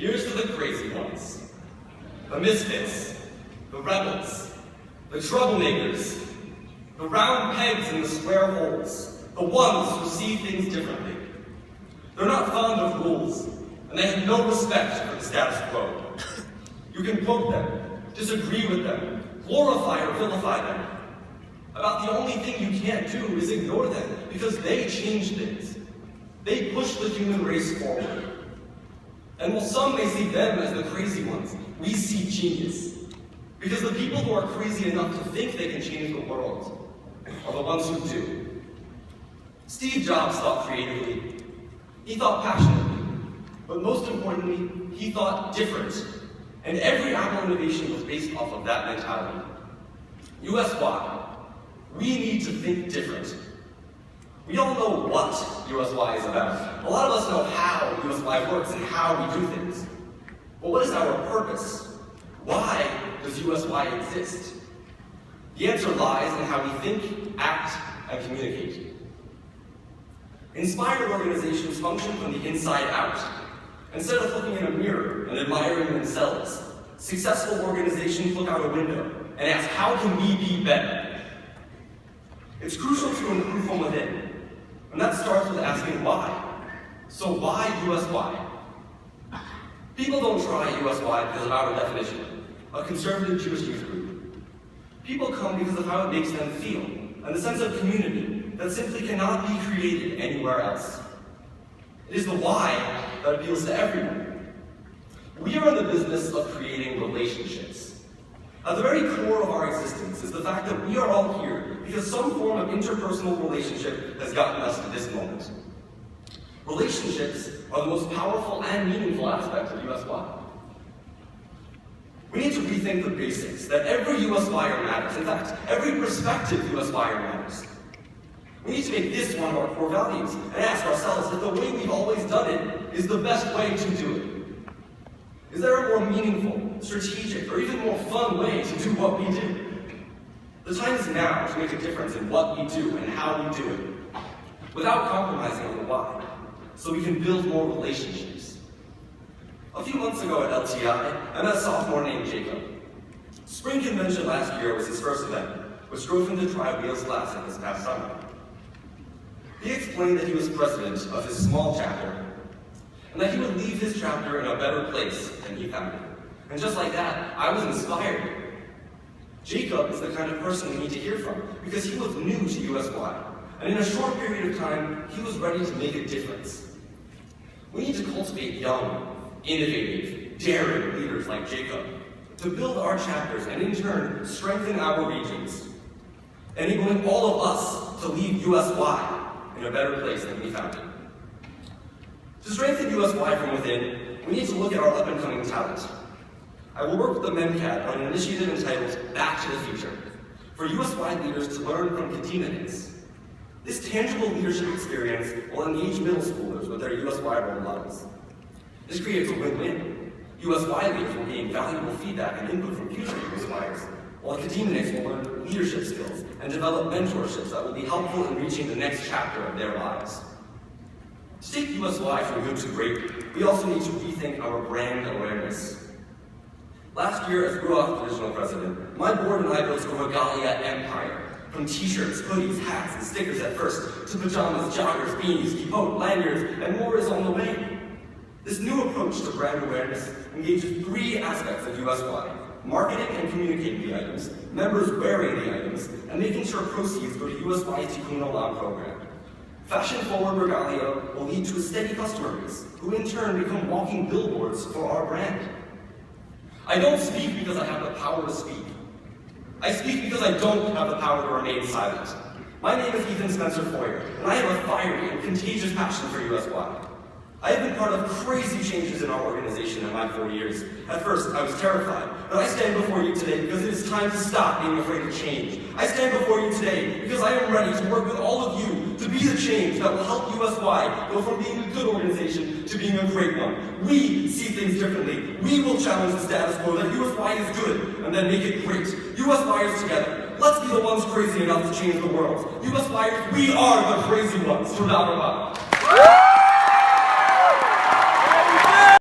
Here's to the crazy ones, the misfits, the rebels, the troublemakers, the round pegs in the square holes, the ones who see things differently. They're not fond of rules, and they have no respect for the status quo. You can quote them, disagree with them, glorify or vilify them. About the only thing you can't do is ignore them, because they change things. They push the human race forward. And while some may see them as the crazy ones, we see genius. Because the people who are crazy enough to think they can change the world are the ones who do. Steve Jobs thought creatively. He thought passionately. But most importantly, he thought different. And every Apple innovation was based off of that mentality. USY. We need to think different. We all know what USY is about. A lot of us know how USY works and how we do things. But what is our purpose? Why does USY exist? The answer lies in how we think, act, and communicate. Inspired organizations function from the inside out. Instead of looking in a mirror and admiring themselves, successful organizations look out a window and ask, how can we be better? It's crucial to improve from within. And that starts with asking why. So why USY? People don't try USY because of our definition, a conservative Jewish youth group. People come because of how it makes them feel, and the sense of community that simply cannot be created anywhere else. It is the why that appeals to everyone. We are in the business of creating relationships. At the very core of our existence is the fact that we are all here because some form of interpersonal relationship has gotten us to this moment. Relationships are the most powerful and meaningful aspect of USY. We need to rethink the basics, that every USYer matters. In fact, every prospective USYer matters. We need to make this one of our core values and ask ourselves if the way we've always done it is the best way to do it. Is there a more meaningful, strategic, or even more fun way to do what we do? The time is now to make a difference in what we do and how we do it, without compromising on the why, so we can build more relationships. A few months ago at LTI, I met a sophomore named Jacob. Spring Convention last year was his first event, which drove him to try Wheels Classic this past summer. He explained that he was president of his small chapter, and that he would leave his chapter in a better place than he found it. And just like that, I was inspired. Jacob is the kind of person we need to hear from, because he was new to USY, and in a short period of time, he was ready to make a difference. We need to cultivate young, innovative, daring leaders like Jacob to build our chapters and in turn, strengthen our regions, enabling all of us to leave USY in a better place than we found it. To strengthen USY from within, we need to look at our up-and-coming talent. I will work with the MemCAT on an initiative entitled Back to the Future, for USY leaders to learn from Katina. This tangible leadership experience will engage middle schoolers with their USY role models. This creates a win-win. USY leaders will gain valuable feedback and input from future USYers, while Katina will learn leadership skills and develop mentorships that will be helpful in reaching the next chapter of their lives. To take USY from good to great, we also need to rethink our brand awareness. Last year, as Ruach Divisional President, my board and I built a regalia empire, from t-shirts, hoodies, hats, and stickers at first, to pajamas, joggers, beanies, kipot, lanyards, and more is on the way. This new approach to brand awareness engages three aspects of USY: marketing and communicating the items, members wearing the items, and making sure proceeds go to USY's Tikkun Olam program. Fashion-forward regalia will lead to a steady customer base, who in turn become walking billboards for our brand. I don't speak because I have the power to speak. I speak because I don't have the power to remain silent. My name is Ethan Spencer Feuer, and I have a fiery and contagious passion for USY. I have been part of crazy changes in our organization in my 4 years. At first, I was terrified, but I stand before you today because it is time to stop being afraid of change. I stand before you today because I am ready to work with all of you to be the change that will help USY go from being a good organization to being a great one. We see things differently. We will challenge the status quo that USY is good and then make it great. USYers together. Let's be the ones crazy enough to change the world. USYers, we are the crazy ones. Toda rabah.